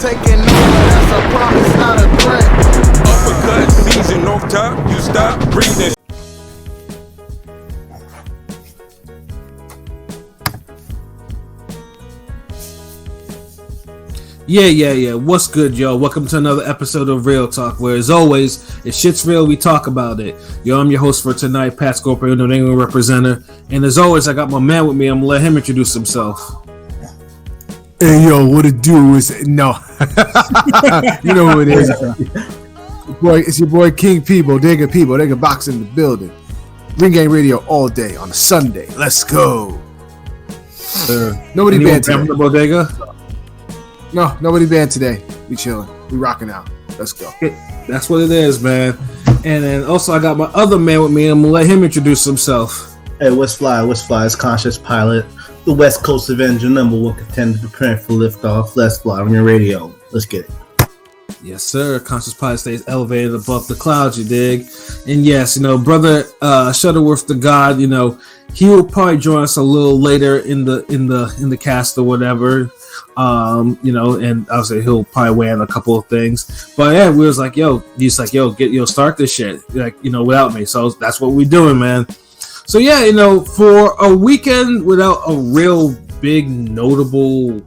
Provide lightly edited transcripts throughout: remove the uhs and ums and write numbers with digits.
taking over, that's a promise, not a threat. Uppercut season off top, you stop breathing. Yeah. What's good, y'all? Welcome to another episode of Real Talk, where as always, if shit's real, we talk about it. Yo, I'm your host for tonight, Pat Scorpio, New England representative. And as always, I got my man with me. I'm gonna let him introduce himself. Hey, yo, what it do is no. You know who it is. It's your boy King P, Bodega Box in the building. Ring Game Radio all day on a Sunday. Let's go. Nobody banned today. Bodega? No, nobody banned today. We chilling. We rocking out. Let's go. That's what it is, man. And then also I got my other man with me. I'm gonna let him introduce himself. Hey, what's fly? It's Conscious Pilot, the West Coast Avenger, number one contender, preparing for liftoff. Let's fly on your radio. Let's get it. Yes, sir. Conscious Pilot stays elevated above the clouds, you dig? And yes, brother Shuttleworth the God, he will probably join us a little later in the cast or whatever. And obviously he'll probably weigh in a couple of things. But yeah, we was like, start this shit, without me. So that's what we're doing, man. So yeah, for a weekend without a real big notable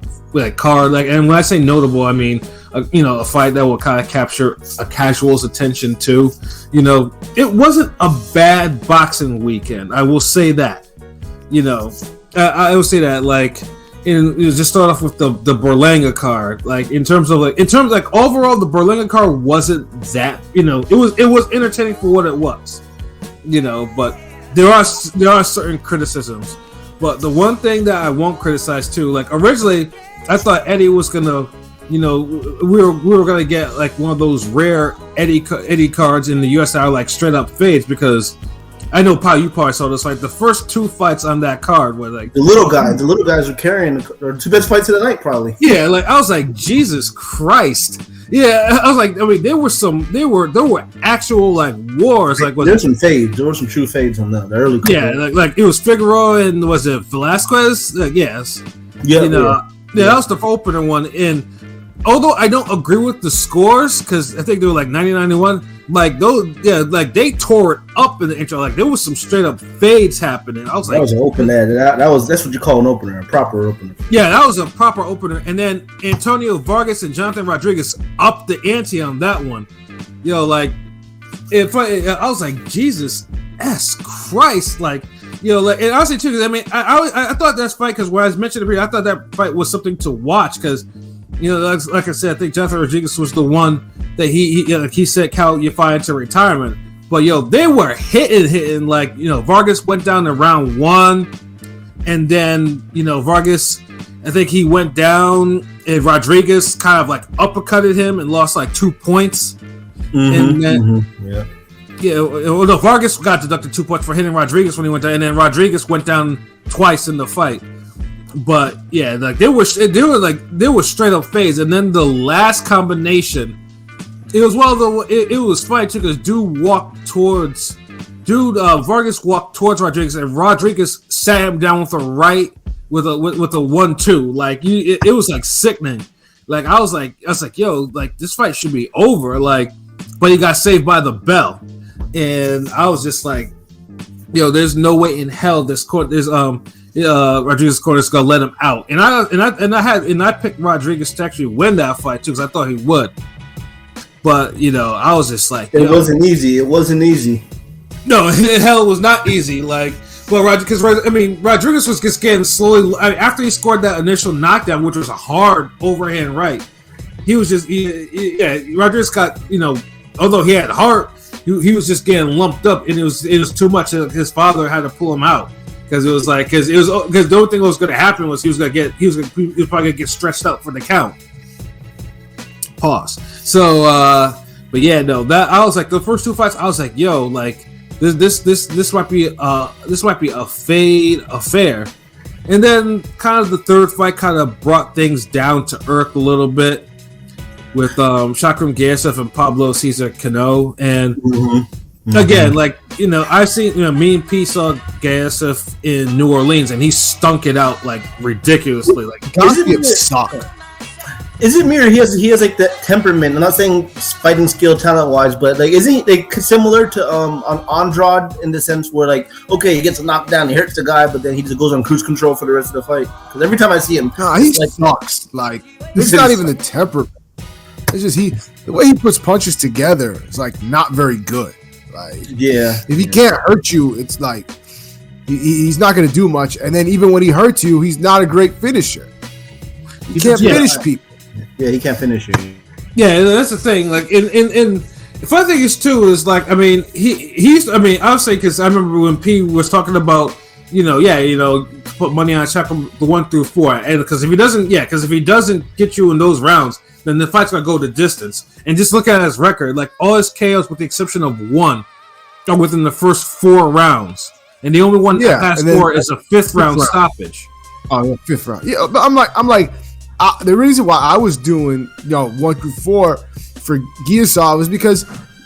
card, and when I say notable, I mean a fight that will kind of capture a casual's attention too. It wasn't a bad boxing weekend. I will say that. I will say that just start off with the Berlanga card. In terms of overall, the Berlanga card wasn't that. It was entertaining for what it was. But there are certain criticisms. But the one thing that I won't criticize too, originally I thought Eddie was gonna, we were gonna get one of those rare Eddie cards in the US that are straight up fades, because I know, Paul, you probably saw this. The first two fights on that card were the little guys were carrying the two best fights of the night, probably. Yeah, I was like, Jesus Christ. Yeah, I was like, there were actual wars. There's some fades. There were some true fades on the early card. Yeah, it was Figueroa and was it Velasquez? Yes. Yeah, that was the opener one. And although I don't agree with the scores, because I think they were 90-91. They tore it up in the intro. There was some straight up fades happening. I was that was an opener. That's what you call an opener, a proper opener. Yeah, that was a proper opener. And then Antonio Vargas and Jonathan Rodriguez upped the ante on that one. I was like, Jesus Christ, and honestly too, because I thought that fight, because when I was mentioning it, I thought that fight was something to watch, because like I said, I think Jonathan Rodriguez was the one that he said Cal Yafai into retirement. But they were hitting Vargas went down to round one, and then Vargas, I think he went down, and Rodriguez kind of uppercutted him and lost 2 points. And then Vargas got deducted 2 points for hitting Rodriguez when he went down, and then Rodriguez went down twice in the fight. But yeah, they were straight up fades, and then the last combination, it was funny too, because Vargas walked towards Rodriguez, and Rodriguez sat him down with a right with a 1-2. It was sickening. I was like, yo, this fight should be over. But he got saved by the bell, and I was just like, yo, there's no way in hell Rodriguez corner is gonna let him out, and I picked Rodriguez to actually win that fight too, because I thought he would. But I was just like, it wasn't easy. It wasn't easy. No, hell, it was not easy. Rodriguez was just getting slowly. After he scored that initial knockdown, which was a hard overhand right, he was just Rodriguez got although he had heart, he was just getting lumped up, and it was too much. His father had to pull him out. Because the only thing that was going to happen was he was probably going to get stretched out for the count. Pause. So, but yeah, no, that I was the first two fights, I was like, yo, this might be a fade affair, and then kind of the third fight kind of brought things down to earth a little bit with Shakram Gayev and Pablo Cesar Cano, and. Again, I've seen, me and P saw Gayev in New Orleans, and he stunk it out ridiculously. Gayev sucked. Is it me or he has like that temperament? I'm not saying fighting skill, talent wise, but like isn't he like similar to on Andrade in the sense where like okay, he gets a knockdown, he hurts the guy, but then he just goes on cruise control for the rest of the fight? Because every time I see him, he sucks. Like it's not even the temperament. It's just the way he puts punches together is like not very good. Like if he can't hurt you, it's like he's not going to do much. And then even when he hurts you, he's not a great finisher. He can't finish people. Yeah, he can't finish it. Yeah, that's the thing. Like, in the funny thing is too is like, I mean, I'll say because I remember when P was talking about, put money on chapter 1 through 4, and because if he doesn't get you in those rounds, then the fight's gonna go the distance. And just look at his record, like all his KOs, with the exception of one, are within the first 4 rounds, and the only one that past 4 is a 5th round stoppage. Oh, yeah, 5th round. Yeah, but I'm like. The reason why I was doing 1 through 4 for Giasov is because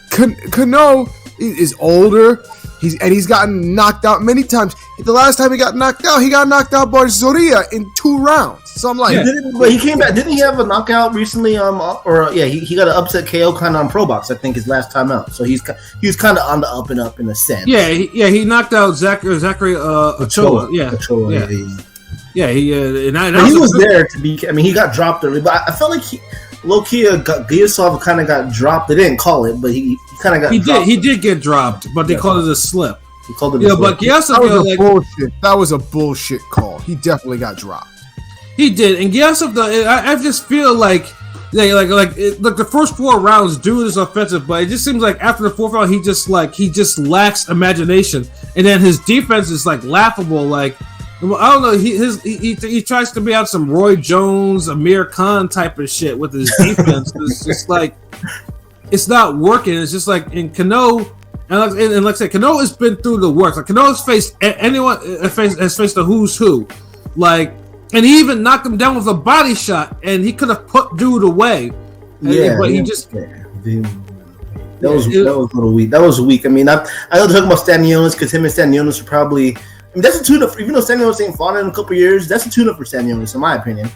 Kano is older. He's gotten knocked out many times. The last time he got knocked out by Zorilla in 2 rounds. So I'm like, but he came back. Didn't he have a knockout recently? He got an upset KO kind of on Pro Box, I think, his last time out. So he was kind of on the up and up in a sense. He knocked out Zachary Ochoa. Yeah, he was there to be. I mean, he got dropped early, but I felt like Giasov kind of got dropped. They didn't call it, but he kind of got. Dropped. He did get dropped, but they called it a slip. He called it a slip. But Giasov bullshit. That was a bullshit call. He definitely got dropped. He did, and Giasov, I just feel like the first 4 rounds, dude is offensive, but it just seems like after the 4th round, he just lacks imagination, and then his defense is like laughable, like. I don't know. He tries to be out some Roy Jones, Amir Khan type of shit with his defense. It's just like it's not working. It's just like in Kano, and like I said, Kano has been through the work. Like Kano has faced has faced the who's who, like, and he even knocked him down with a body shot, and he could have put dude away. But he just. That was a little weak. That was weak. I mean, I was talking about Stanionis because him and Stanionis are probably. I mean, that's a tune-up. Even though Stanionis ain't fought in a couple years, that's a tune-up for Stanionis, in my opinion.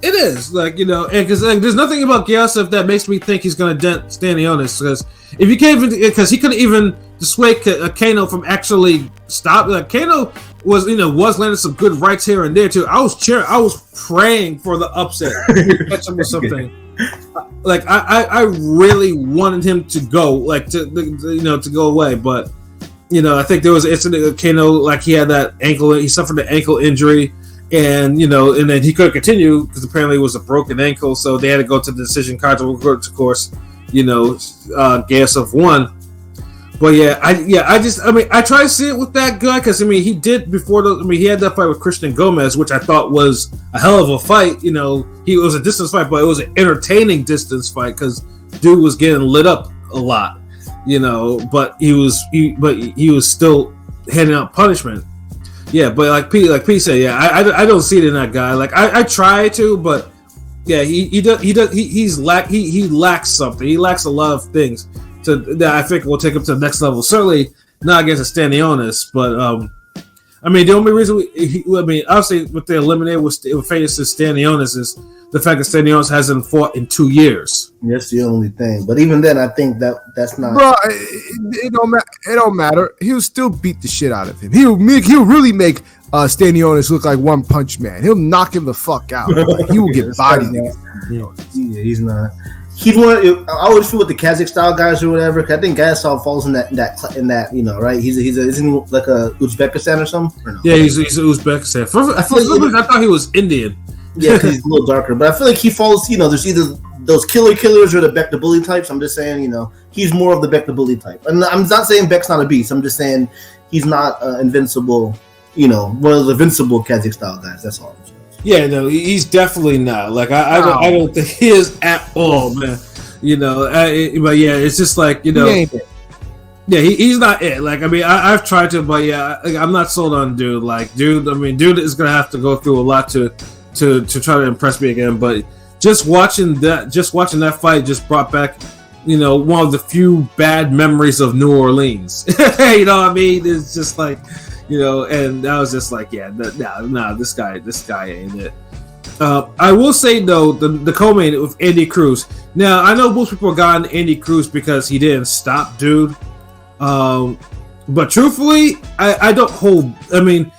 It is, and because there's nothing about Giasov that makes me think he's going to dent Stanionis. Because if you can't even, because he couldn't even dissuade Kano from actually stopping. Like Kano was landing some good rights here and there too. I was praying for the upset, catch him with something. Like I really wanted him to go, to go away, but. I think there was an incident with Kano, like he had that ankle, he suffered an ankle injury, and then he couldn't continue because apparently it was a broken ankle, so they had to go to the decision cards, of course, Giasov won. But I try to see it with that guy because he did he had that fight with Christian Gomez, which I thought was a hell of a fight. It was a distance fight, but it was an entertaining distance fight because dude was getting lit up a lot. But he was still handing out punishment. Yeah, but like P said, I don't see it in that guy. Like I try to, but yeah, he lacks something. He lacks a lot of things that I think will take him to the next level. Certainly not against a Stanionis, but the only reason obviously what they eliminated with Stanionis is the fact that Stanionis hasn't fought in 2 years. That's the only thing. But even then, I think that's not. Bro, it don't matter. He'll still beat the shit out of him. He'll really make Stanionis look like One Punch Man. He'll knock him the fuck out. Like, he will get bodied. He's not. He's one. I always feel with the Kazakh style guys or whatever. Cause I think Giasov falls in that right. Isn't he like a Uzbekistan or something? Or no? Yeah, he's Uzbekistan. I thought he was Indian. Yeah, because he's a little darker. But I feel like he falls, there's either those killers or the Beck the Bully types. I'm just saying, he's more of the Beck the Bully type. And I'm not saying Beck's not a beast. I'm just saying he's not invincible, one of the invincible Kazakh style guys. That's all I'm saying. Yeah, no, he's definitely not. Like, I don't think he is at all, man. But yeah, it's just like, Yeah, he's not it. Like, I've tried to, but yeah, I'm not sold on dude. Like, dude is going to have to go through a lot to try to impress me again, but just watching that fight just brought back, one of the few bad memories of New Orleans. You know what I mean? It's just like, and I was just like, yeah, nah, this guy ain't it. I will say though, the co-main with Andy Cruz. Now I know most people got on Andy Cruz because he didn't stop, dude. But truthfully, I don't hold. I mean,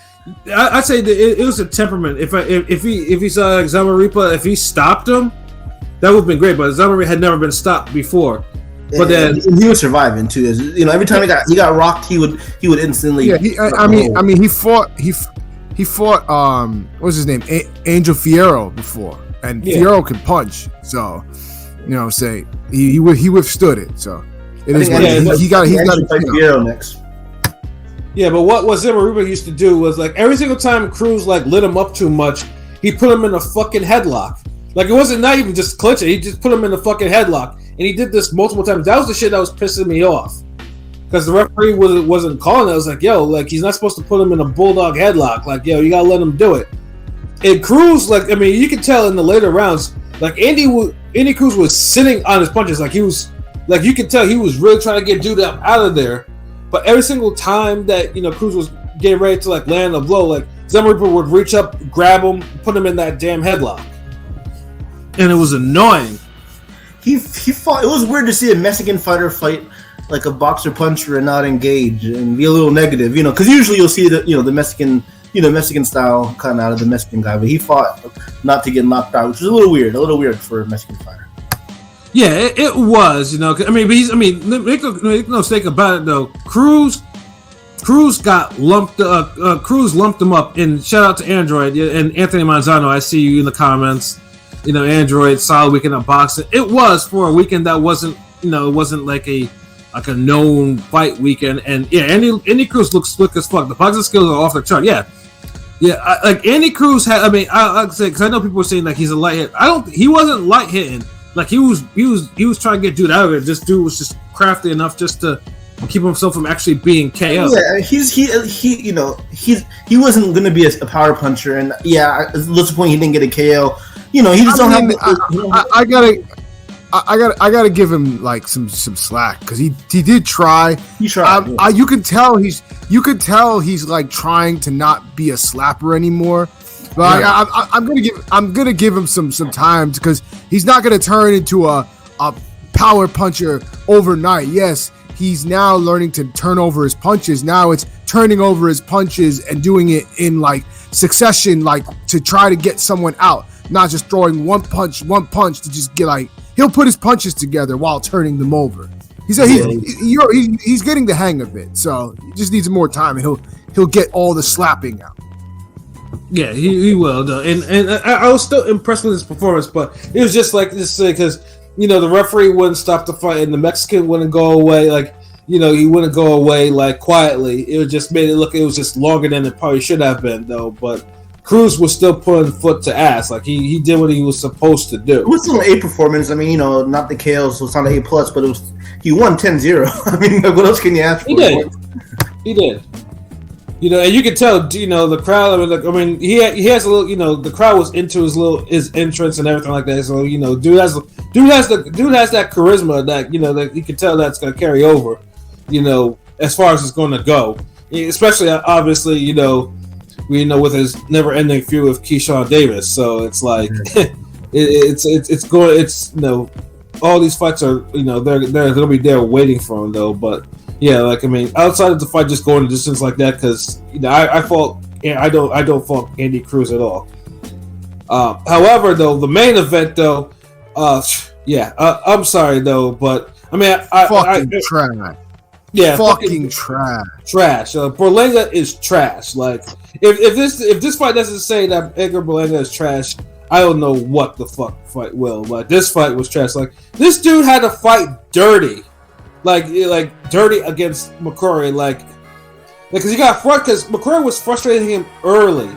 I'd say that it was a temperament. If he saw Zamaripa, if he stopped him, that would have been great. But Zamaripa had never been stopped before. But then he was surviving too. You know, every time he got rocked, he would instantly. Yeah, he fought. He fought what's his name, Angel Fierro before, and Fierro can punch. So, you know, say he withstood it. So it is. He got to fight Fierro next. Yeah, but what Zamaripa used to do was like every single time Cruz like lit him up too much, he put him in a fucking headlock. Like it wasn't not even just clinching; he just put him in a fucking headlock, and he did this multiple times. That was the shit that was pissing me off. Because the referee wasn't calling it. I was like, yo, like, he's not supposed to put him in a bulldog headlock. Like, yo, you gotta let him do it. And Cruz, like, I mean, you can tell in the later rounds, like, Andy Cruz was sitting on his punches. Like, he was, like, you could tell he was really trying to get dude out of there. But every single time that, you know, Cruz was getting ready to, like, land a blow, like, Zamaripa would reach up, grab him, put him in that damn headlock. And it was annoying. He fought. It was weird to see a Mexican fighter fight like a boxer puncher and not engage and be a little negative, you know, because usually you'll see the Mexican style kind of out of the Mexican guy, but he fought not to get knocked out, which is a little weird for a Mexican fighter. Yeah, it was, you know. I mean, make no mistake about it though. Cruz got lumped. Cruz lumped him up. And shout out to Android and Anthony Manzano. I see you in the comments. You know, Android solid weekend of boxing. It was for a weekend that wasn't, you know, it wasn't like a known fight weekend, and yeah, Andy Cruz looks slick as fuck. The boxing skills are off the chart. Yeah. Like Andy Cruz had. I mean, I'd say because I know people were saying like he's a light hit. He wasn't light hitting. Like he was trying to get dude out of it. This dude was just crafty enough just to keep himself from actually being KO. Yeah, he wasn't going to be a power puncher, and yeah, at the point he didn't get a KO. You know, he just don't have. I gotta give him like some slack because he did try. He tried. You could tell he's like trying to not be a slapper anymore. But yeah. I'm gonna give him some time because he's not gonna turn into a power puncher overnight. Yes, he's now learning to turn over his punches. Now it's turning over his punches and doing it in like succession, like to try to get someone out, not just throwing one punch to just get like. He'll put his punches together while turning them over. He's getting the hang of it, so he just needs more time, and he'll get all the slapping out. Yeah, he will though, and I was still impressed with his performance, but it was just like this because you know the referee wouldn't stop the fight, and the Mexican wouldn't go away like you know he wouldn't go away like quietly. It just made it look it was just longer than it probably should have been though, but. Cruz was still putting foot to ass. Like he did what he was supposed to do. It was still an A performance. I mean, you know, not the KOs, so it's not an A plus, but he won 10-0. I mean, what else can you ask for? He did. You know, and you can tell. You know, the crowd. I mean, he has a little. You know, the crowd was into his entrance and everything like that. So you know, dude has that charisma that you know that you can tell that's going to carry over. You know, as far as it's going to go, especially obviously, you know. You know, with his never-ending feud with Keyshawn Davis, so it's like it's going. It's you know, all these fights are you know they're gonna be there waiting for him though. But yeah, like I mean, outside of the fight, just going a distance like that because you know I don't fault Andy Cruz at all. However, though the main event though, I'm sorry though, but I mean trash. Yeah, fucking trash. Trash. Berlanga is trash. Like if this fight doesn't say that Edgar Berlanga is trash, I don't know what the fuck fight will. Like this fight was trash. Like this dude had to fight dirty, like dirty against McCrory. Like because he got front because McCrory was frustrating him early,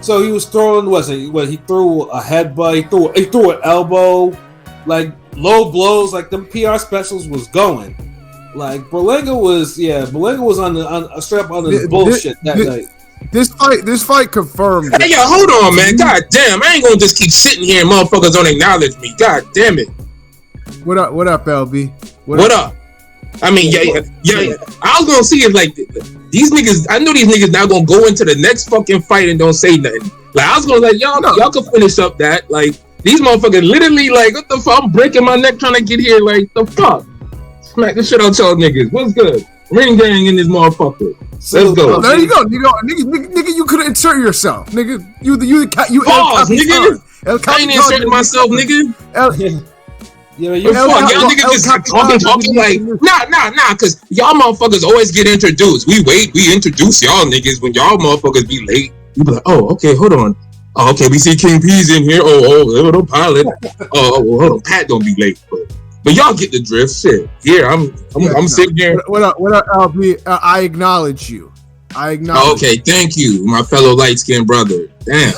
so he was throwing. He threw a headbutt. He threw an elbow, like low blows. Like them PR specials was going. Like Berlanga was on a strap on his bullshit that night. This fight confirmed. Hey yo, hold on, man. God damn, I ain't gonna just keep sitting here and motherfuckers don't acknowledge me. God damn it. What up, LB? What up? I mean, yeah. I was gonna see if like these niggas. I know these niggas now gonna go into the next fucking fight and don't say nothing. Like I was gonna like y'all can finish up that. Like these motherfuckers literally like what the fuck? I'm breaking my neck trying to get here. Like the fuck? Smack the shit out y'all niggas. What's good? Ring gang in this motherfucker. Let's go. There you go, nigga. You could insert yourself, nigga. You pause, nigga. I ain't inserting myself, nigga. Yeah, y'all niggas just talking like nah, cause y'all motherfuckers always get introduced. We introduce y'all niggas when y'all motherfuckers be late. You be like, oh, okay, hold on. Oh, okay, we see King P's in here. Oh, pilot. Oh, hold on, Pat don't be late, but y'all get the drift. Shit, here I'm sitting here. What up, LB? I acknowledge you. Okay, thank you, my fellow light skinned brother. Damn.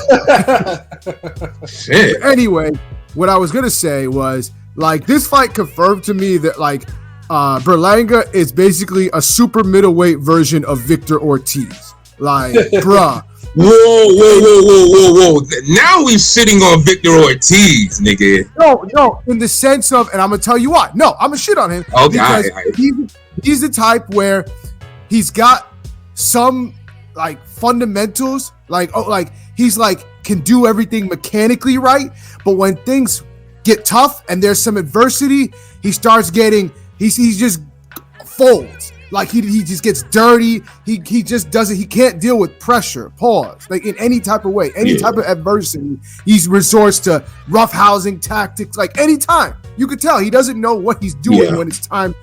Shit. Anyway, what I was gonna say was. Like, this fight confirmed to me that, like, Berlanga is basically a super middleweight version of Victor Ortiz. Like, bruh. Whoa. Now we sitting on Victor Ortiz, nigga. No, in the sense of, and I'm going to tell you why. No, I'm going to shit on him. Okay, because he's the type where he's got some, like, fundamentals. Like, he's, like, can do everything mechanically right. But when things get tough and there's some adversity, he starts getting he just folds. Like he just gets dirty. He just doesn't, he can't deal with pressure. Pause. Like in any type of way, any type of adversity, he resorts to roughhousing tactics. Like anytime. You could tell he doesn't know what he's doing when it's time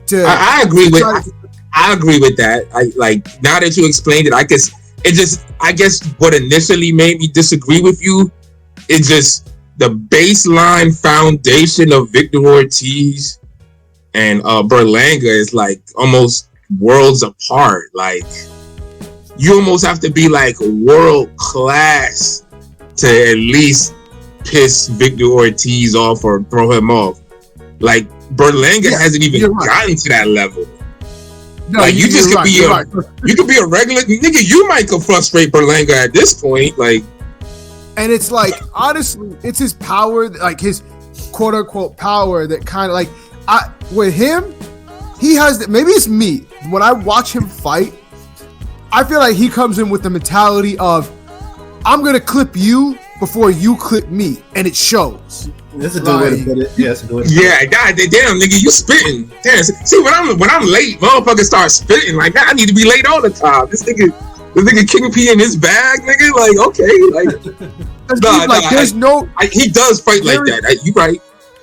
to I agree with that. I like now that you explained it, I guess what initially made me disagree with you is just the baseline foundation of Victor Ortiz and Berlanga is like almost worlds apart. Like you almost have to be like world class to at least piss Victor Ortiz off or throw him off. Like Berlanga hasn't even gotten to that level. No, like you could be a regular nigga. You might could frustrate Berlanga at this point. Like. And it's like, honestly, it's his power, like his quote unquote power that kind of like, with him, he has, maybe it's me. When I watch him fight, I feel like he comes in with the mentality of, I'm going to clip you before you clip me. And it shows. That's a good way to put it. Yeah, that's a good way to put it. Yeah, god damn, nigga, you spitting. Damn, see, when I'm late, motherfuckers start spitting. Like, I need to be late all the time. This nigga King P in his bag, nigga. Like, okay, like, he does fight like that. You right.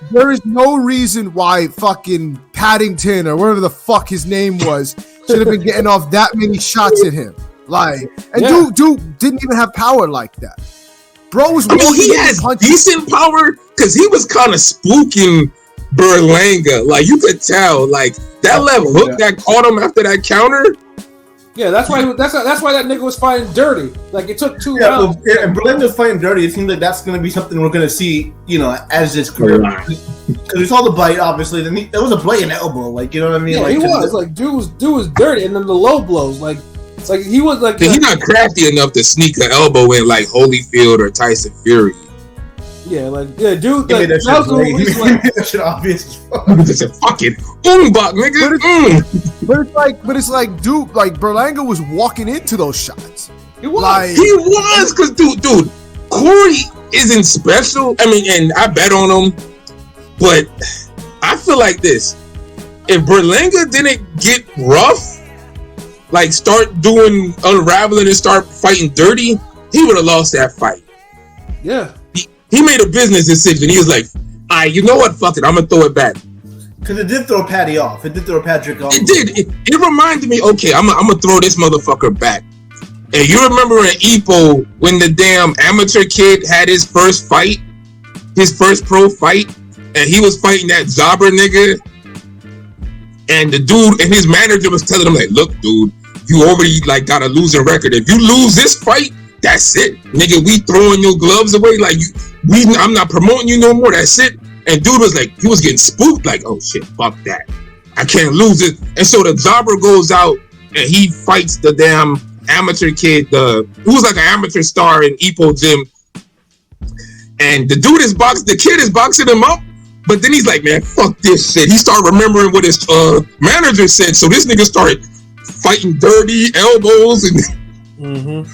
There is no reason why fucking Paddington or whatever the fuck his name was should have been getting off that many shots at him. Like, and dude didn't even have power like that. Bro was. He has decent power because he was kind of spooking Berlanga. Like you could tell, like that left hook that caught him after that counter. Yeah, that's why that nigga was fighting dirty. Like it took 2 rounds. And Berlanga's fighting dirty. It seems like that's going to be something we're going to see, as this career. Because we saw the bite, obviously. Then there was a blatant elbow, like you know what I mean. Yeah, like, he was like dude was dirty, and then the low blows, like it's like he was like. He's not crafty enough to sneak an elbow in like Holyfield or Tyson Fury. Yeah, dude. Like, that shit obvious as fuck. It's a fucking boombok, nigga. But it's like, dude, like Berlanga was walking into those shots. He was. Like, Because dude, Corey isn't special. I mean, and I bet on him, but I feel like this: if Berlanga didn't get rough, like start doing unraveling and start fighting dirty, he would have lost that fight. Yeah. He made a business decision. He was like, all right, you know what? Fuck it. I'm going to throw it back. Because it did throw Patty off. It did throw Patrick off. It did. It reminded me, okay, I'm going to throw this motherfucker back. And you remember in Ipo when the damn amateur kid had his first fight? His first pro fight? And he was fighting that Jobber nigga? And the dude and his manager was telling him, like, look, dude, you already, like, got a losing record. If you lose this fight, that's it, nigga. We throwing your gloves away. Like I'm not promoting you no more. That's it. And dude was like, he was getting spooked. Like, oh shit, fuck that. I can't lose it. And so the jobber goes out and he fights the damn amateur kid, who was like an amateur star in Ipo gym. And the dude the kid is boxing him up. But then he's like, man, fuck this shit. He started remembering what his manager said. So this nigga started fighting dirty elbows and. Mm-hmm.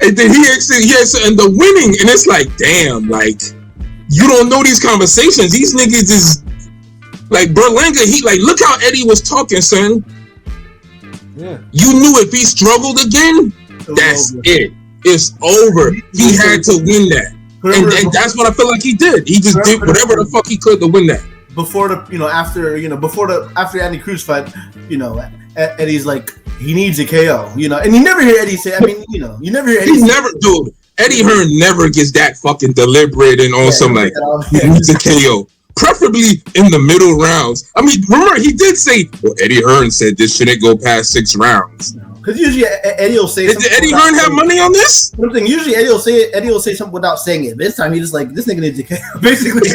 And then he ended up winning, and it's like, damn, like you don't know these conversations. These niggas is like Berlanga. He like, look how Eddie was talking, son. Yeah. You knew if he struggled again, that's it. It's over. He had to win that, and that's what I feel like he did. He just did whatever the fuck he could to win that. Before the, after Andy Cruz fight, Eddie's like, he needs a KO, and you never hear Eddie say. I mean, you never hear Eddie. He never, dude. Eddie Hearn never gets that fucking deliberate and on some like he needs a KO, preferably in the middle rounds. I mean, remember he did say, well, Eddie Hearn said this shouldn't go past 6 rounds. Because usually Eddie will say. Did Eddie Hearn have money on this? Something. Usually Eddie will say something without saying it. This time he just like, this nigga needs a KO, basically.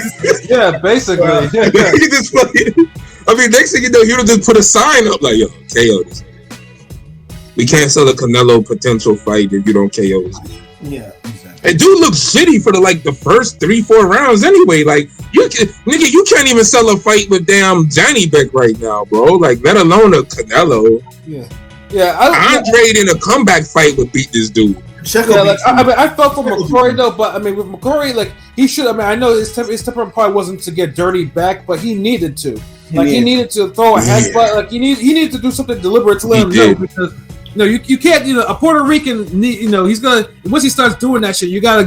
Yeah, basically. He just fucking. I mean, next thing you know, he would just put a sign up like, yo, KO this. We can't sell a Canelo potential fight if you don't KO this. Yeah, exactly. And dude looks shitty for the first 3-4 rounds anyway. Like you can't even sell a fight with damn Johnny Beck right now, bro. Like let alone a Canelo. Yeah. Andre in a comeback fight would beat this dude. I felt for McCrory though, but I mean with McCrory, like he should. I mean, I know his temperament probably wasn't to get dirty back, but he needed to. He needed to throw a headbutt. Like he needed to do something deliberate to let him know because. No, you can't. A Puerto Rican. He's gonna once he starts doing that shit. You gotta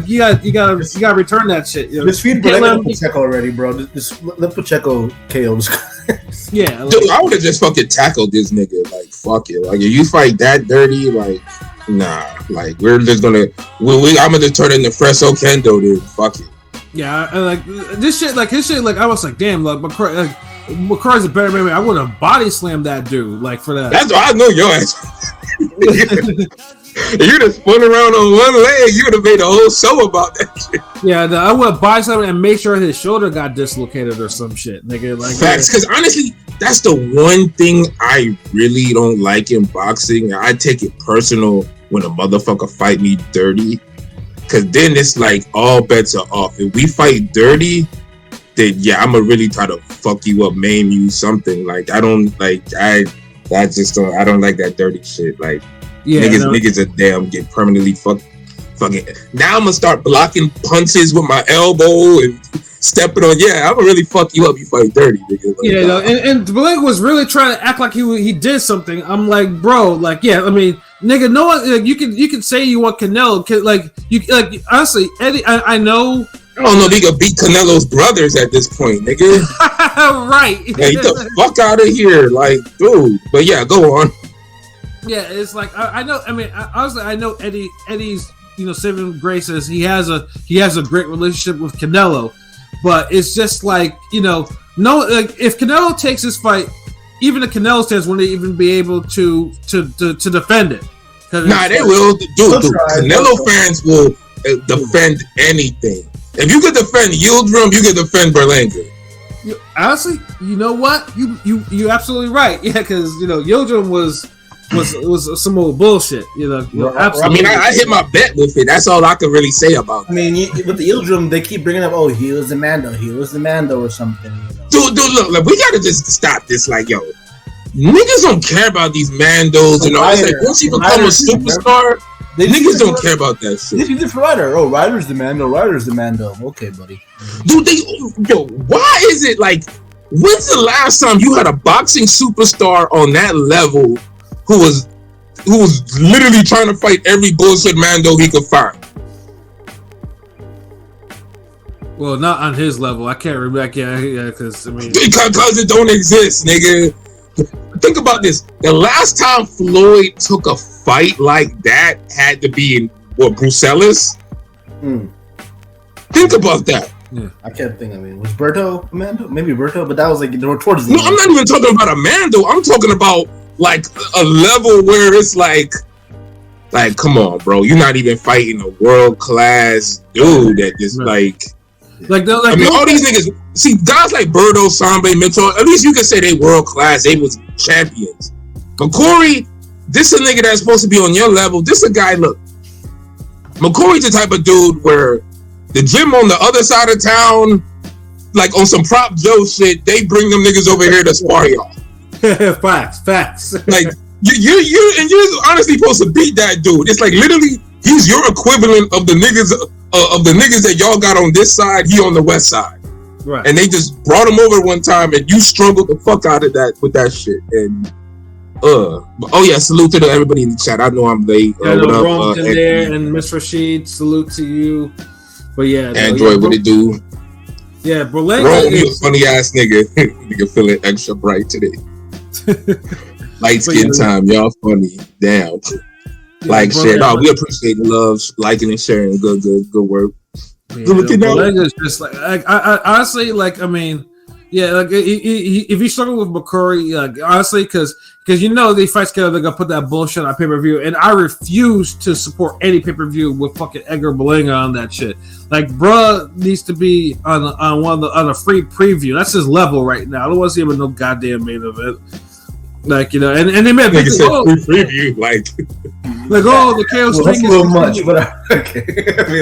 return that shit. Just feed Pacheco already, bro. Just let Pacheco KO this. Yeah, dude, I would have just fucking tackled this nigga. Like fuck it. Like if you fight that dirty, like nah. Like we're just gonna. I'm gonna just turn into Fresco Kendo, dude. Fuck it. Yeah, and like this shit, like his shit, like I was like, damn, like McCrory's a better man. I would have body slammed that dude, like for that. That's why I know your ass. You'd have spun around on one leg. You would have made a whole show about that shit. Yeah, I would have body slammed and make sure his shoulder got dislocated or some shit, nigga. Like facts, because honestly, that's the one thing I really don't like in boxing. I take it personal when a motherfucker fight me dirty, because then it's like all bets are off. If we fight dirty, then yeah, I'm gonna really try to fuck you up, maim you, something. Like I don't like I don't like that dirty shit. Like niggas are damn get permanently fucking. Now I'm gonna start blocking punches with my elbow and stepping on. Yeah, I'm gonna really fuck you up. You fight dirty, nigga. Like, and Berlanga was really trying to act like he did something. I'm like, bro, like yeah, I mean, nigga, no one. Like, you can say you want Canelo, honestly, Eddie. I know. I don't know if he could beat Canelo's brothers at this point, nigga. Right. Like, get the fuck out of here, like, dude. But yeah, go on. Yeah, it's like I know. I mean, honestly, I know Eddie's saving graces. He has a great relationship with Canelo, but it's just like if Canelo takes this fight, even the Canelo fans wouldn't even be able to defend it. Nah, they will, dude. Canelo fans will defend anything. If you could defend Yildirim, you could defend Berlanga. Honestly, you know what? You're absolutely right. Yeah, because Yildirim was some old bullshit. Absolutely. I mean, I hit my bet with it. That's all I can really say about it. I mean, with the Yildirim, they keep bringing up, oh, he was the Mando or something. Dude, look, we gotta just stop this. Like, yo, niggas don't care about these Mandos and all. It's like once you become a superstar. Niggas don't care about that shit. This is different Ryder. Oh, Ryder's the Mando. Okay, buddy. Dude, why is it like? When's the last time you had a boxing superstar on that level who was literally trying to fight every bullshit Mando he could find? Well, not on his level. I can't remember. Yeah, because I mean, because it don't exist, nigga. Think about this. The last time Floyd took a fight like that had to be in Bruxelles. Think about that. Yeah. I can't think. I mean, was Berto a Mando? Maybe Berto, but that was like they were towards the end. I'm not even talking about a Mando. I'm talking about like a level where it's like, come on, bro. You're not even fighting a world class dude that just I mean, all these niggas. See, guys like Berto, Sambe, Mitchell. At least you can say they world class. They was champions. McCrory, this is a nigga that's supposed to be on your level. This is a guy. Look, McCrory's the type of dude where the gym on the other side of town, like on some Prop Joe shit, they bring them niggas over here to spar y'all. Facts. Like you're honestly supposed to beat that dude. It's like literally He's your equivalent of the niggas that y'all got on this side. He on the west side, Right. and they just brought him over one time, and you struggled the fuck out of that with that shit. And but, oh yeah, salute to everybody in the chat. I know I'm late. Yeah, What up, Rome there and Miss Rashid, salute to you. But yeah, Android, what it do? Yeah, Berlanga Rome, you a is funny ass nigga. Nigga feeling extra bright today. Light skin time, y'all funny. Damn. Like, share. No, we appreciate the love, liking and sharing. Good work. Yeah, Good looking out. Berlanga's just like I honestly like. I mean, yeah, like if you struggle with McCrory, like honestly, because you know they fight together, they're gonna put that bullshit on pay per view, and I refuse to support any pay per view with fucking Edgar Berlanga on that shit. Like, bruh needs to be on a free preview. That's his level right now. I don't want to see him in no goddamn main event. Like, you know, and they made a big preview, like the chaos well, that's a little much, but okay.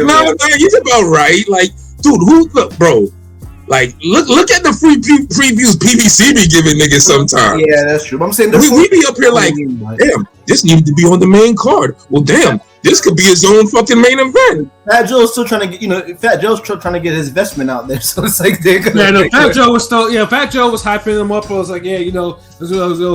No, man, he's about right. Like, dude, look, bro? Like, look at the free previews PBC be giving niggas sometimes. Yeah, that's true. But I'm saying we be up here like, damn, this needed to be on the main card. Well, damn, this could be his own fucking main event. Fat Joe's still trying to get, Fat Joe's trying to get his investment out there. So it's like they're gonna. Fat Joe was hyping him up. I was like,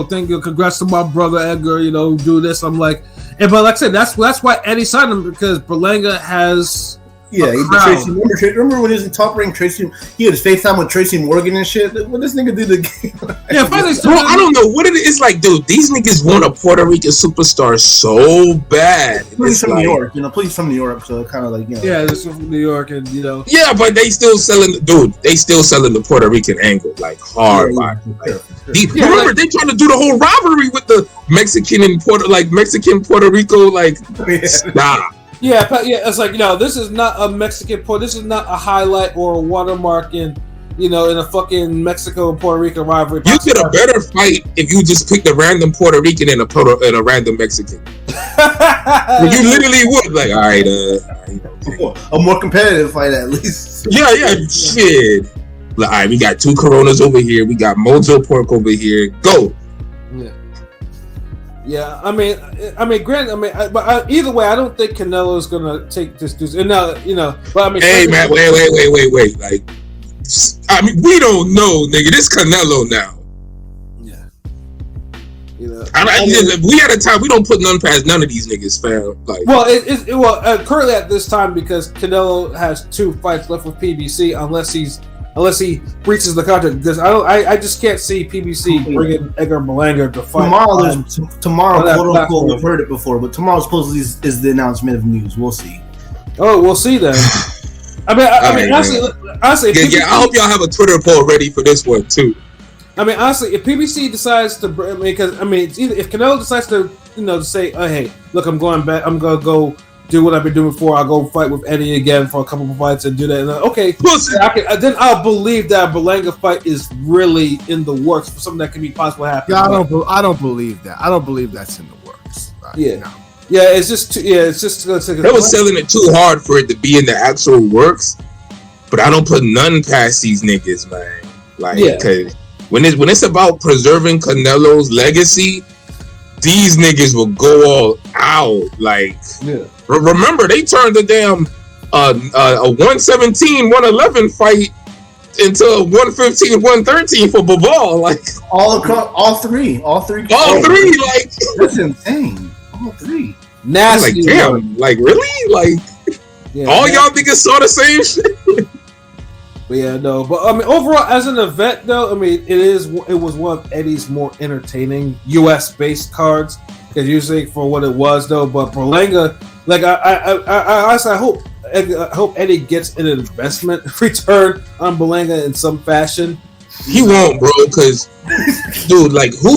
thank you, congrats to my brother Edgar. Do this. I'm like, but like I said, that's why Eddie signed him, because Berlanga has. Yeah, remember when he was in Top Rank? Tracy, he had his FaceTime with Tracy Morgan and shit. What this nigga do the game? Yeah, finally. Bro, I don't know what it is. Like, dude, these niggas want a Puerto Rican superstar so bad. He's from New York, please from New York, so kind of like Yeah, this is from New York, and Yeah, but they still selling the Puerto Rican angle like hard. Remember, they trying to do the whole rivalry with the Mexican and Mexican Puerto Rico, like stop. Yeah, it's like, this is not a Mexican port. This is not a highlight or a watermark in a fucking Mexico and Puerto Rico rivalry. You get a better fight if you just picked a random Puerto Rican and a random Mexican. You literally would, like, all right, a more competitive fight at least. Yeah, shit. Like, all right, we got 2 Coronas over here. We got Mojo Pork over here. Go. Yeah, I mean, but either way, I don't think Canelo's gonna take this dude. And now, but I mean, hey man, wait. Like, I mean, we don't know, nigga. This Canelo now. Yeah. We at a time we don't put none past none of these niggas, fam. Like, currently at this time, because Canelo has 2 fights left with PBC, unless he breaches the contract, because I just can't see PBC bringing Edgar Berlanga to fight. Tomorrow, quote unquote, we've heard it before, but tomorrow supposedly is the announcement of news. We'll see. Oh, we'll see then. I mean, honestly, yeah. I hope y'all have a Twitter poll ready for this one too. I mean, honestly, if PBC decides to, it's either if Canelo decides to, to say, oh, hey, look, I'm going back, I'm gonna go do what I've been doing before. I'll go fight with Eddie again for a couple of fights and do that. And then I'll believe that Berlanga fight is really in the works for something that can be possible happen. Yeah, I don't believe that. I don't believe that's in the works. It's just gonna take. They was selling it too hard for it to be in the actual works, but I don't put none past these niggas, man. Like, because when it's about preserving Canelo's legacy, these niggas will go all out. Like, remember, they turned the damn a 117, 111 fight into a 115, 113 for Bivol. Like, all three. Like, that's insane. All 3. Nasty. Like, damn. Like, really? Like, all y'all niggas saw the same shit. But yeah, no. But I mean, overall, as an event, though, I mean, it was one of Eddie's more entertaining U.S. based cards. Because usually for what it was, though. But Berlanga, like, I honestly, I hope Eddie gets an investment return on Berlanga in some fashion. He won't, bro. Because, dude, like, who?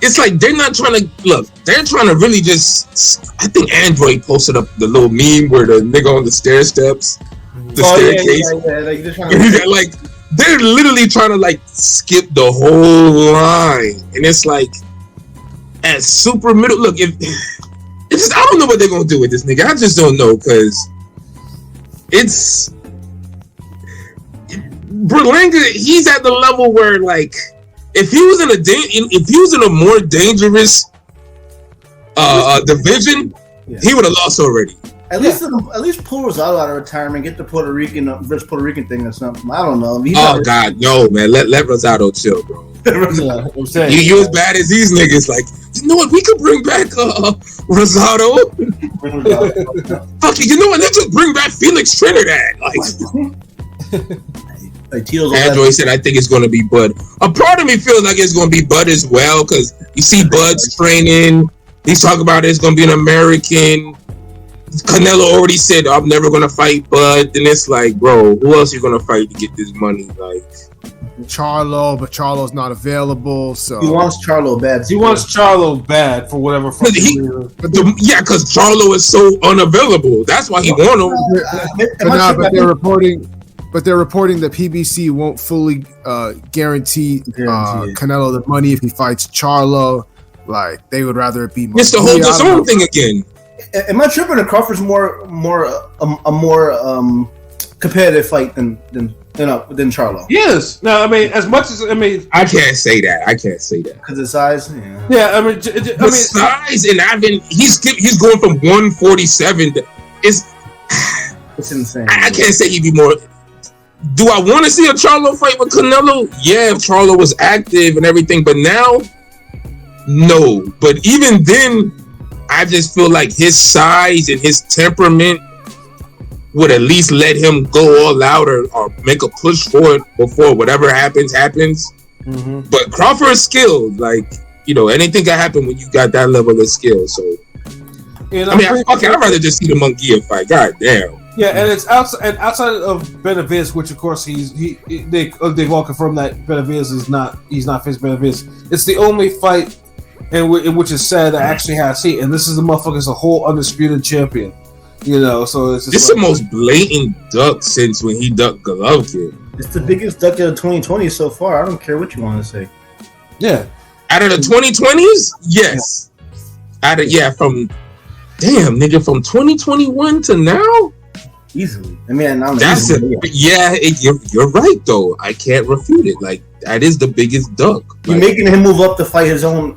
It's like they're not trying to look. They're trying to really just. I think Android posted up the little meme where the nigga on the stair steps. The staircase. Like, they're literally trying to like skip the whole line, and it's like at super middle. Look, if it's just, I don't know what they're gonna do with this nigga. I just don't know, because it's Berlanga. He's at the level where, like, if he was in a more dangerous division, he would have lost already. At least pull Rosado out of retirement, get the Puerto Rican versus Puerto Rican thing or something. I don't know. God, no, man. Let Rosado chill, bro. Yeah, I'm saying, You as bad as these niggas. Like, you know what? We could bring back Rosado. Fuck it. You know what? Let's just bring back Felix Trinidad. Android said, I think it's going to be Bud. A part of me feels like it's going to be Bud as well, because you see Bud's training. He's talking about it's going to be an American. Canelo already said, I'm never going to fight Bud. And it's like, bro, who else are you going to fight to get this money? Like, Charlo, but Charlo's not available, so he wants Charlo bad. He wants Charlo bad for whatever fucking reason. because Charlo is so unavailable. That's why he won him. But they're reporting that PBC won't fully guarantee Canelo the money if he fights Charlo. Like, they would rather it be. It's the whole DAZN thing again. Am I tripping? Crawford's more competitive fight than Charlo. Yes. No, I mean, as much as I can't say that. Because of size. Yeah. I mean, size, and he's going from 147 to it's insane. I can't say he'd be more. Do I want to see a Charlo fight with Canelo? Yeah, if Charlo was active and everything, but now, no. But even then, I just feel like his size and his temperament would at least let him go all out or make a push for it before whatever happens. Mm-hmm. But Crawford's skilled. Like, anything can happen when you got that level of skill. So, I'd rather just see the Munguia fight. God damn. Yeah, and it's outside of Benavidez, which of course they've all confirmed that Benavidez he's not facing Benavidez. It's the only fight in which is said that actually has heat, and this is the motherfucker's a whole undisputed champion. So it's just this the most blatant duck since when he ducked Golovkin. It's the biggest duck of 2020 so far. I don't care what you want to say. Yeah, out of the 2020s, yes. From 2021 to now. Easily. I mean, you're right though. I can't refute it. Like, that is the biggest duck. You're making him move up to fight his own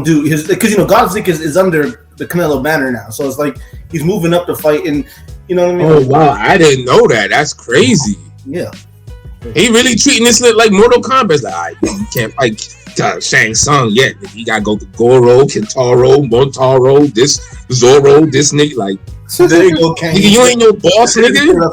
dude. Because Godzik is under the Canelo banner now, so it's like he's moving up to fight, and you know what I mean. Oh wow, I didn't know that. That's crazy. Yeah, he really treating this like Mortal Kombat. It's like, you can't fight Shang Tsung yet. You gotta go to Goro, Kintaro, Montaro, this Zoro, this nigga. Like, so there you go, Kang. You ain't no boss, nigga.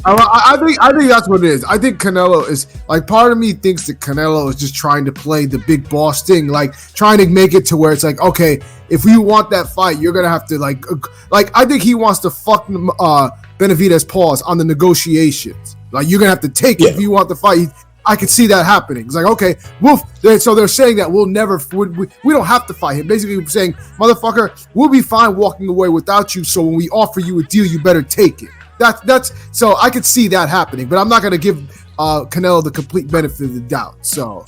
I think that's what it is. I think Canelo is like, part of me thinks that Canelo is just trying to play the big boss thing, like trying to make it to where it's like, okay, if you want that fight, you're gonna have to like I think he wants to fuck Benavidez paws on the negotiations. Like, you're gonna have to take it if you want the fight. I could see that happening. It's like, okay, so they're saying that we don't have to fight him. Basically saying, motherfucker, we'll be fine walking away without you. So when we offer you a deal, you better take it. That's so I could see that happening, but I'm not gonna give Canelo the complete benefit of the doubt. So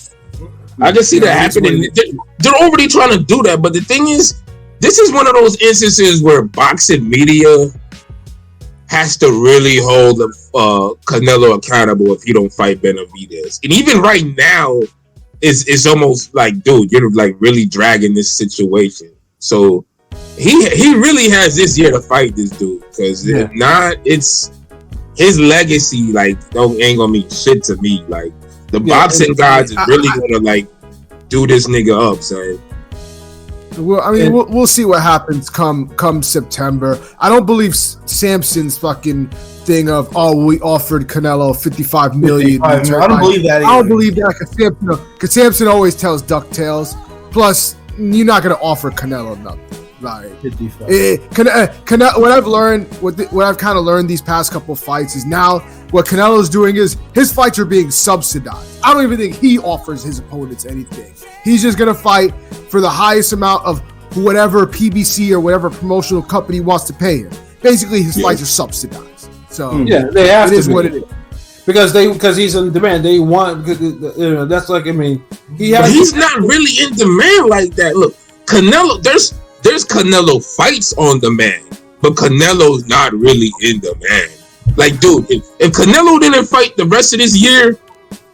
I just see that happening. They're already trying to do that, but the thing is, this is one of those instances where boxing media has to really hold Canelo accountable if you don't fight Benavidez. And even right now, it's almost like, dude, you're like really dragging this situation. So he really has this year to fight this dude, because if not, it's his legacy. Like, ain't gonna mean shit to me. Like, the boxing gods is really gonna like do this nigga up. So. Well, I mean, we'll see what happens come September. I don't believe Samson's fucking thing of, we offered Canelo $55 million. I don't believe that either. I don't believe that because Samson always tells ducktails. Plus, you're not gonna offer Canelo nothing. Like, what I've learned, what I've kind of learned these past couple fights is now what Canelo's doing is his fights are being subsidized. I don't even think he offers his opponents anything. He's just gonna fight for the highest amount of whatever PBC or whatever promotional company wants to pay him. Basically, his fights are subsidized. So they have to. It is what it is. Because he's in demand. They want, that's like, I mean, he's not really in demand like that. Look, Canelo, there's Canelo fights on demand, but Canelo's not really in demand. Like, dude, if Canelo didn't fight the rest of this year,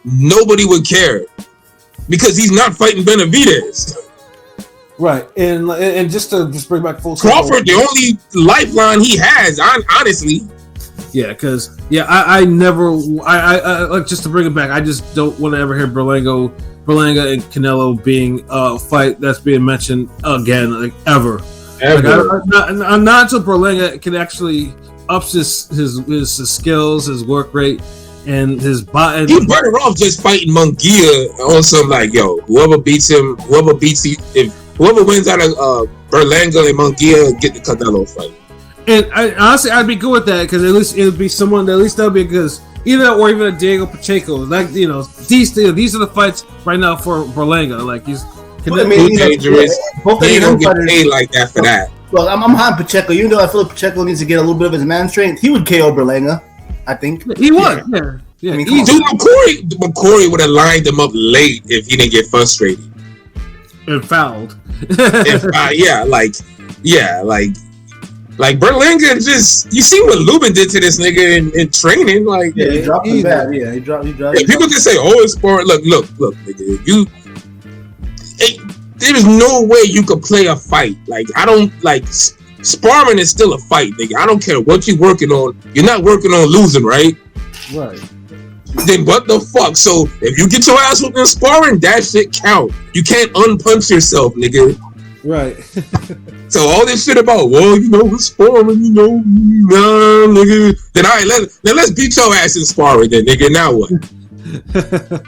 nobody would care, because he's not fighting Benavidez. Right, and just bring back full circle. Crawford, the only lifeline he has, honestly. Yeah, because I never like, just to bring it back. I just don't want to ever hear Berlanga and Canelo being a fight that's being mentioned again, like ever. Like, not until Berlanga can actually ups his skills, his work rate, and his body. He better off just fighting Munguia on some like, yo, whoever wins out of Berlanga and Munguia get the Canelo fight. And honestly, I'd be good with that because at least it would be someone that at least that would be because either that or even a Diego Pacheco. Like, you know, these are the fights right now for Berlanga. Like, he's dangerous. He don't get paid like that for that. Well, I'm high on Pacheco. Even though I feel like Pacheco needs to get a little bit of his man strength, he would KO Berlanga. I think he would. Yeah. I mean, McCrory would have lined him up late if he didn't get frustrated and fouled. Like Berlanga, just you see what Lubin did to this nigga in training. Like, he dropped him bad. Yeah, he dropped. People can say, "Oh, it's sport." Look, nigga. There's no way you could play a fight. Like, I don't like sparring is still a fight, nigga. I don't care what you're working on. You're not working on losing, right? Right. Then what the fuck? So if you get your ass whooped in sparring, that shit count. You can't unpunch yourself, nigga. Right. So all this shit about, well, you know, sparring, you know, nah, nigga. Then all right, let's beat your ass in sparring, then, nigga. Now what?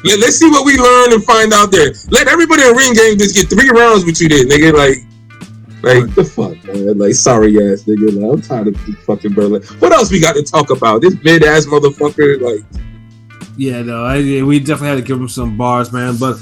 Let's see what we learn and find out there. Let everybody in ring game just get 3 rounds with you, then, nigga. Like the fuck, man. Like, sorry ass nigga. Like, I'm tired of this fucking Berlin. What else we got to talk about? This mid ass motherfucker, like. Yeah, no, we definitely had to give him some bars, man. But